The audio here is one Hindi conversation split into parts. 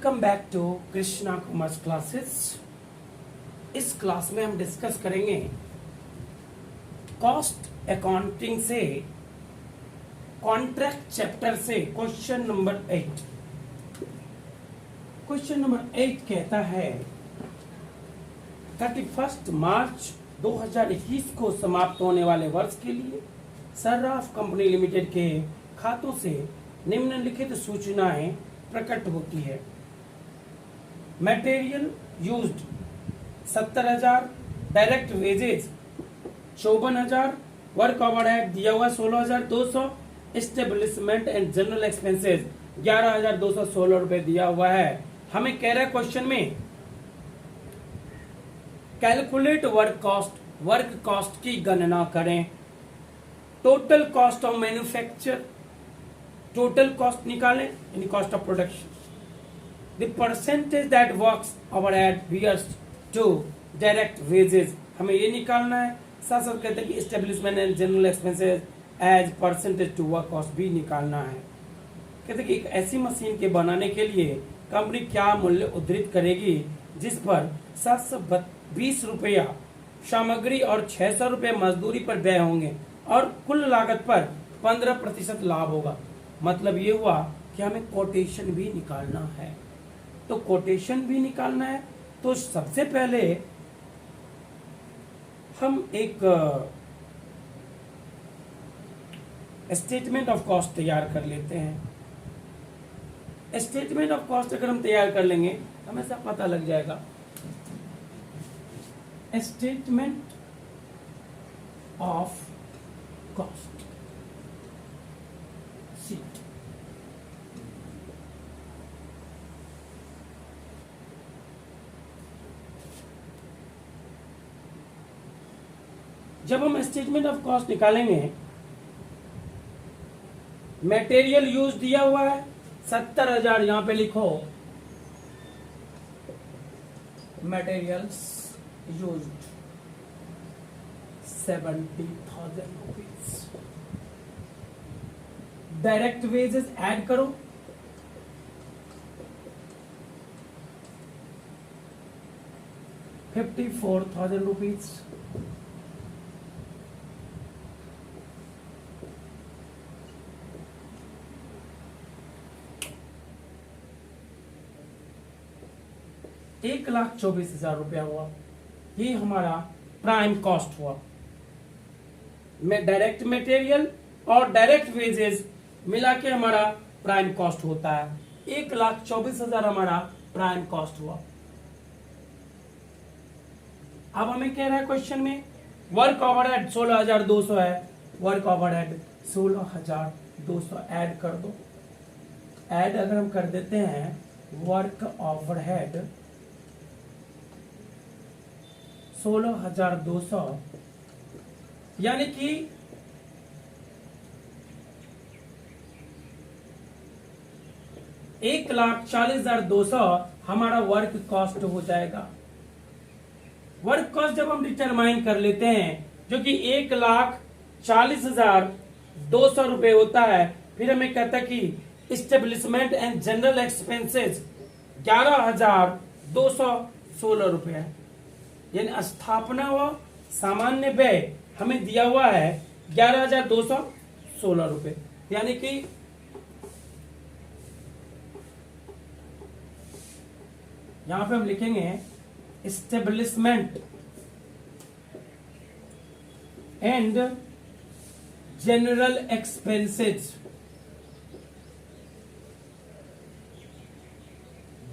Welcome back to Krishna commerce classes. इस क्लास में हम डिस्कस करेंगे कॉस्ट अकाउंटिंग से कॉन्ट्रैक्ट चैप्टर से क्वेश्चन नंबर 8। क्वेश्चन नंबर 8 कहता है 31 मार्च 2021 को समाप्त होने वाले वर्ष के लिए सर्राफ कंपनी लिमिटेड के खातों से निम्नलिखित सूचनाएं प्रकट होती है। Material used 70,000, direct wages 54,000, work overhead दिया हुआ 16,200, एस्टेब्लिशमेंट एंड जनरल एक्सपेंसेस 11,216 रुपए दिया हुआ है। हमें कह रहा है क्वेश्चन में कैलकुलेट वर्क कॉस्ट की गणना करें। Total cost of manufacture, total cost निकालें यानी cost of production. The percentage that works overhead bears to direct wages, हमें ये निकालना है। साथ साथ कहते हैं कि establishment and general expenses as percentage to work cost भी निकालना है। कहते हैं कि एक ऐसी मशीन के बनाने के लिए कंपनी क्या मूल्य उद्धृत करेगी जिस पर 720 रुपया सामग्री और 600 रुपये मजदूरी पर व्यय होंगे और कुल लागत पर 15% लाभ होगा। मतलब ये हुआ कि हमें कोटेशन भी निकालना है। तो कोटेशन भी निकालना है तो सबसे पहले हम एक स्टेटमेंट ऑफ कॉस्ट तैयार कर लेते हैं। स्टेटमेंट ऑफ कॉस्ट अगर हम तैयार कर लेंगे हमें सब पता लग जाएगा। Statement of cost sheet. जब हम स्टेटमेंट ऑफ कॉस्ट निकालेंगे, मटेरियल यूज दिया हुआ है 70,000, यहां पे लिखो materials used 70,000 rupees. Direct wages add करो, ₹54,000। ₹1,24,000 रुपया हुआ। ये हमारा प्राइम कॉस्ट हुआ। में डायरेक्ट मटेरियल और डायरेक्ट वेजेस मिला के हमारा प्राइम कॉस्ट होता है। 1,24,000 हमारा प्राइम कॉस्ट हुआ। अब हमें कह रहा है क्वेश्चन में वर्क ओवरहेड 16,200 है। वर्क ओवरहेड 16,200 ऐड कर दो। ऐड अगर हम कर देते हैं वर्क ओवरहेड 16,200 यानी कि 1,40,200 हमारा वर्क कॉस्ट हो जाएगा। वर्क कॉस्ट जब हम डिटरमाइन कर लेते हैं जो कि 1,40,200 रुपए होता है, फिर हमें कहता है कि इस्टेब्लिशमेंट एंड जनरल एक्सपेंसेस 11,216 रुपए है। यानी स्थापना व सामान्य व्यय हमें दिया हुआ है 11,216 रुपए। यानी कि यहां पे हम लिखेंगे इस्टेब्लिशमेंट एंड जनरल एक्सपेंसेस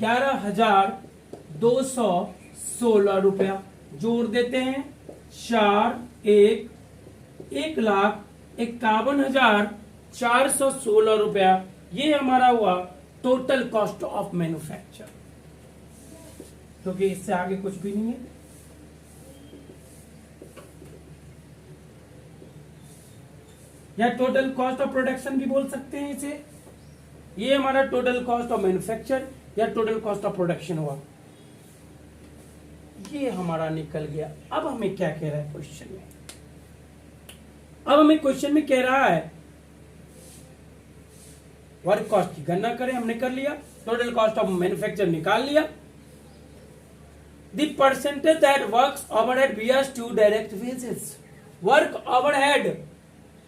11,216 रुपया। जोड़ देते हैं 1,51,416 रुपया। ये हमारा हुआ टोटल कॉस्ट ऑफ मैन्युफैक्चर, क्योंकि इससे आगे कुछ भी नहीं है। या टोटल कॉस्ट ऑफ प्रोडक्शन भी बोल सकते हैं इसे। ये हमारा टोटल कॉस्ट ऑफ मैन्युफैक्चर या टोटल कॉस्ट ऑफ प्रोडक्शन हुआ। ये हमारा निकल गया। अब हमें क्या कह रहा है क्वेश्चन में? अब हमें क्वेश्चन में कह रहा है वर्क कॉस्ट की गणना करें। हमने कर लिया। टोटल कॉस्ट ऑफ मैन्युफैक्चर निकाल लिया। The percentage that work overhead bears to direct wages, work overhead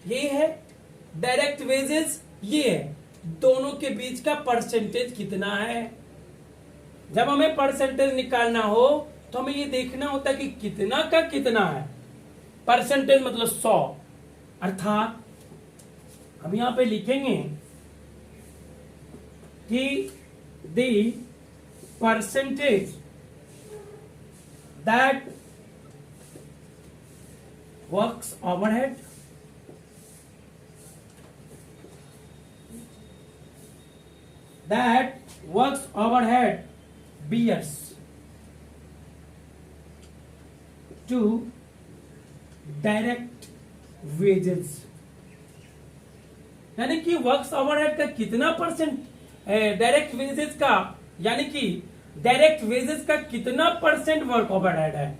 ये है, डायरेक्ट वेजेस ये है, दोनों के बीच का परसेंटेज कितना है। जब हमें परसेंटेज निकालना हो तो हमें ये देखना होता है कि कितना का कितना है। परसेंटेज मतलब 100, अर्थात हम यहां पे लिखेंगे कि the percentage that works overhead bears to direct wages, यानी कि वर्क्स ओवरहेड का कितना परसेंट डायरेक्ट वेजेस का, यानी कि डायरेक्ट वेजेस का कितना परसेंट वर्क ओवरहेड है।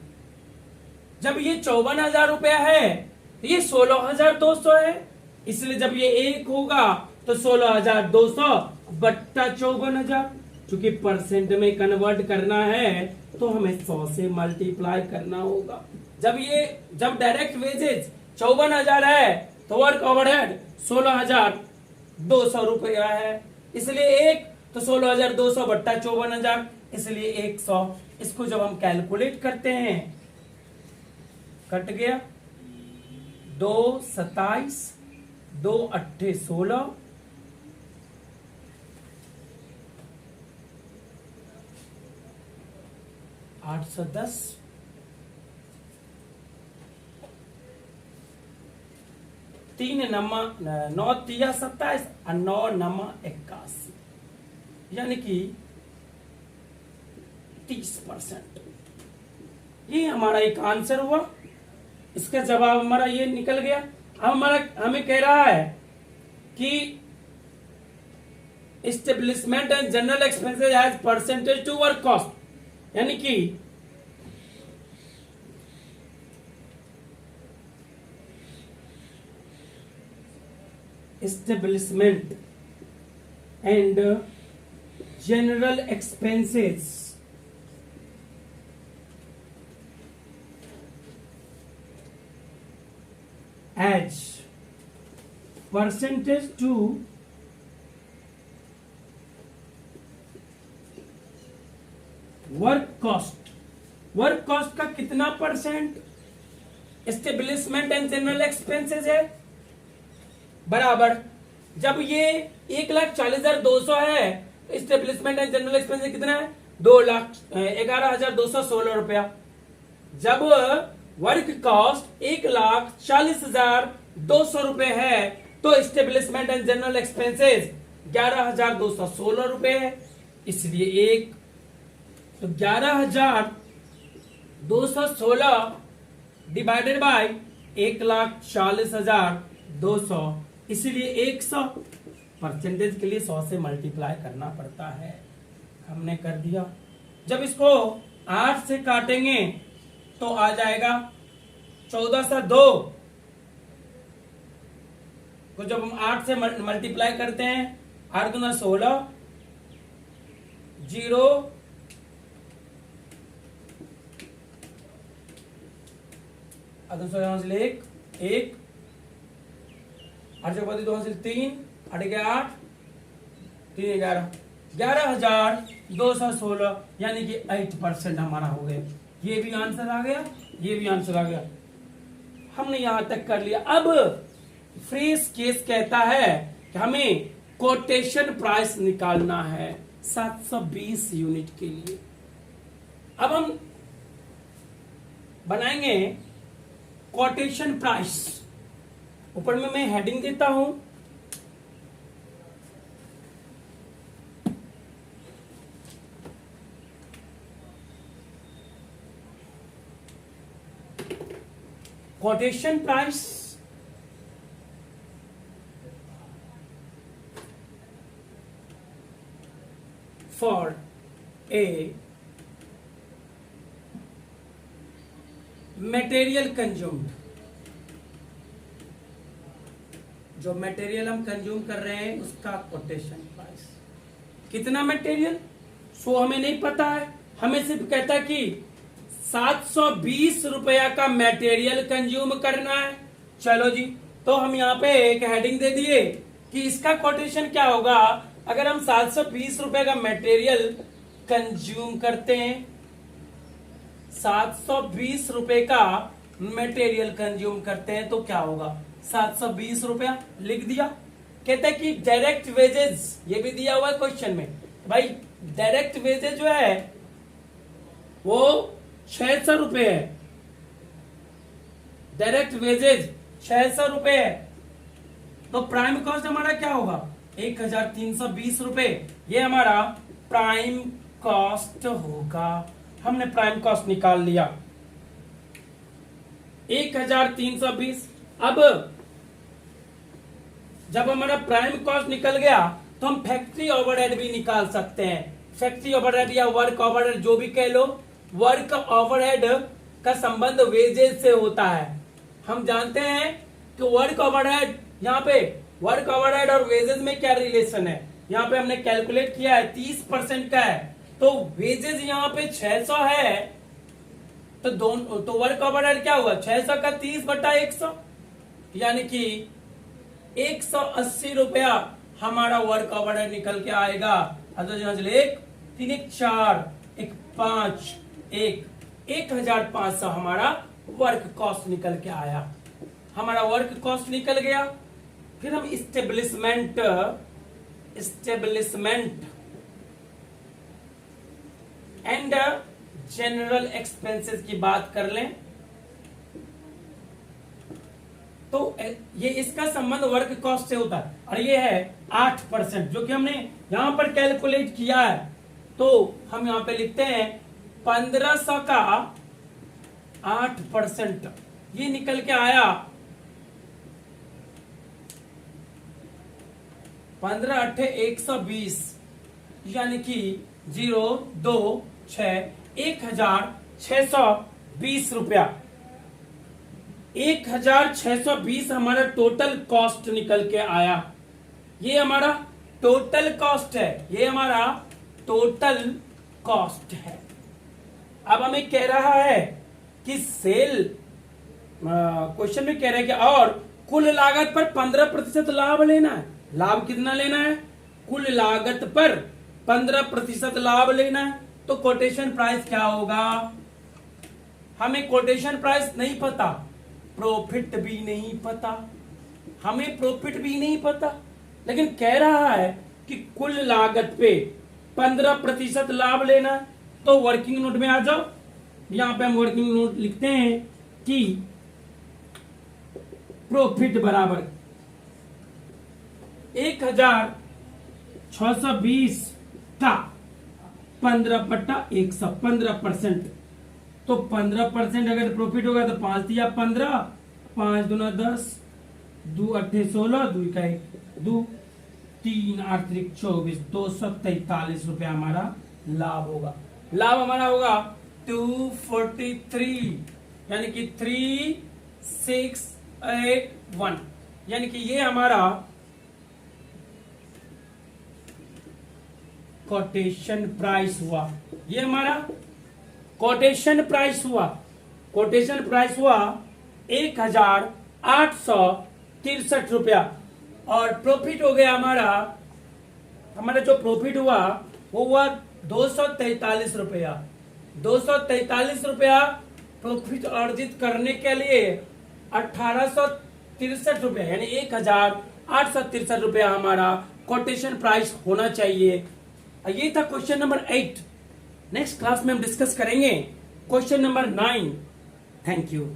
जब ये 54,000 रुपया है तो ये 16,200 है, इसलिए जब ये 1 होगा तो 16,200 बट्टा 54,000, चूंकि परसेंट में कन्वर्ट करना है तो हमें 100 से मल्टीप्लाई करना होगा। जब डायरेक्ट वेजेस 54,000 है तो वर्क ओवरहेड 16,200 रुपया है, इसलिए 1 तो 16,200 बट्टा 54,000, इसलिए 100। इसको जब हम कैलकुलेट करते हैं, कट गया 2 27 2 8 16, 810, 3 9 3 27 और 9 9 81, यानी कि 30%। ये हमारा एक आंसर हुआ, इसका जवाब हमारा ये निकल गया। अब हमें कह रहा है कि establishment and general expenses as percentage to work cost, यानी कि establishment and general expenses as percentage to work cost, work cost का कितना percent establishment and general expenses है, बराबर जब ये 1,40,200 है, एस्टेब्लिशमेंट एंड जनरल एक्सपेंसेस कितना है 2,11,216 रुपया। जब वर्क कॉस्ट 1,40,200 रुपए है तो एस्टेब्लिशमेंट एंड जनरल एक्सपेंसेस 11,216 रुपए है, इसलिए 1 तो 11,216 डिवाइडेड बाय 1,40,200, इसलिए 100। परसेंटेज के लिए 100 से मल्टीप्लाई करना पड़ता है, हमने कर दिया। जब इसको 8 से काटेंगे तो आ जाएगा 1402 को जब हम 8 से मल्टीप्लाई करते हैं, 8 दूना 16, 0 1 1 8 2 3 8 8 3 11 11,216, यानी कि 8% हमारा हो गया। ये भी आंसर आ गया, ये भी आंसर आ गया, हमने यहां तक कर लिया। अब फ्रेश केस कहता है कि हमें कोटेशन प्राइस निकालना है 720 यूनिट के लिए। अब हम बनाएंगे कोटेशन प्राइस, ऊपर में मैं हेडिंग देता हूं, quotation price for a material consumed, जो मटेरियल हम कंज्यूम कर रहे हैं उसका कोटेशन प्राइस। कितना मटेरियल, सो हमें नहीं पता है, हमें सिर्फ कहता है कि 720 रुपया का मटेरियल कंज्यूम करना है। चलो जी, तो हम यहाँ पे एक हेडिंग दे दिए कि इसका कोटेशन क्या होगा अगर हम 720 रुपए का मटेरियल कंज्यूम करते हैं। 720 रुपए का मटेरियल कंज्यूम करते हैं तो क्या होगा, 720 रुपया लिख दिया। कहते हैं कि डायरेक्ट वेजेस, ये भी दिया हुआ है क्वेश्चन में भाई, डायरेक्ट वेजेस जो है वो 600 रुपए है, डायरेक्ट वेजेज 600 रुपए है, तो प्राइम कॉस्ट हमारा क्या होगा 1320 रुपए, ये हमारा प्राइम कॉस्ट होगा। हमने प्राइम कॉस्ट निकाल लिया 1320। अब जब हमारा प्राइम कॉस्ट निकल गया तो हम फैक्ट्री ओवरहेड भी निकाल सकते हैं। फैक्ट्री ओवरहेड या वर्क ओवरहेड जो भी कह लो, वर्क ओवरहेड का संबंध वेजेज से होता है। हम जानते हैं कि वर्क ओवरहेड, यहाँ पे वर्क ओवरहेड और वेजेज में क्या रिलेशन है, यहाँ पे हमने कैलकुलेट किया है 30% का है, तो वेजेज यहाँ पे 600 है, तो दोनों तो वर्क ओवरहेड क्या हुआ 600 का 30/100, यानी कि 180 रुपया हमारा वर्क ओवरहेड निकल के आएगा। एक 3 1 4 1 5 1500 हमारा वर्क कॉस्ट निकल के आया। हमारा वर्क कॉस्ट निकल गया। फिर हम इस्टेब्लिशमेंट एंड जनरल एक्सपेंसेस की बात कर लें तो ये इसका संबंध वर्क कॉस्ट से होता है, और ये है 8%, जो कि हमने यहां पर कैलकुलेट किया है। तो हम यहां पे लिखते हैं 1500 का 8%, ये निकल के आया 15 8 120, यानी कि 0 2 6 1620 रुपया। 1620 हमारा टोटल कॉस्ट निकल के आया। ये हमारा टोटल कॉस्ट है, ये हमारा टोटल कॉस्ट है। अब हमें कह रहा है कि सेल, क्वेश्चन में कह रहा है कि और कुल लागत पर 15% लाभ लेना है। लाभ कितना लेना है, कुल लागत पर 15% लाभ लेना है, तो कोटेशन प्राइस क्या होगा, हमें कोटेशन प्राइस नहीं पता, प्रॉफिट भी नहीं पता, हमें प्रॉफिट भी नहीं पता, लेकिन कह रहा है कि कुल लागत पे 15% लाभ लेना है। तो वर्किंग नोट में आ जाओ, यहां पे हम वर्किंग नोट लिखते हैं कि प्रॉफिट बराबर 1620 का 15/100, 15%। तो 15% अगर प्रॉफिट होगा तो 5 दिया 15, 5 दूना 10, 2 8 16, 2 1 2, 3 8 24, 243 रुपया हमारा लाभ होगा। लाभ हमारा होगा 243, यानी कि 3681, यानी कि ये हमारा कोटेशन प्राइस हुआ। ये हमारा कोटेशन प्राइस हुआ। कोटेशन प्राइस हुआ 1863 रुपया। और प्रॉफिट हो गया हमारा जो प्रॉफिट हुआ वो हुआ 243 रुपया। 243 रुपया प्रॉफिट अर्जित करने के लिए 1863 रुपया, यानी 1863 रुपया हमारा कोटेशन प्राइस होना चाहिए। ये था क्वेश्चन नंबर 8। नेक्स्ट क्लास में हम डिस्कस करेंगे क्वेश्चन नंबर 9। Thank you.